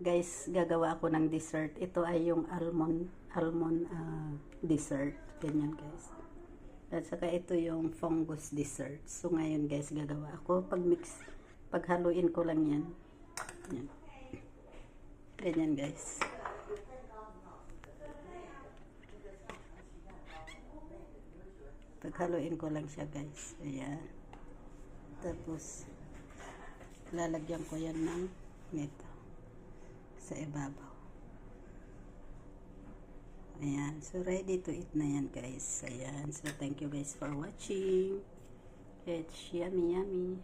guys, gagawa ako ng dessert. Ito ay yung almond dessert. Ganyan guys. At saka ito yung fungus dessert. So ngayon guys, gagawa ako. Paghaluin ko lang yan. Yan. Ganyan guys. Paghaluin ko lang siya guys. Ayan. Tapos, lalagyan ko yan ng nito sa ibabaw. Ayan. So, ready to eat na yan guys. Ayan. So, thank you guys for watching. It's yummy yummy.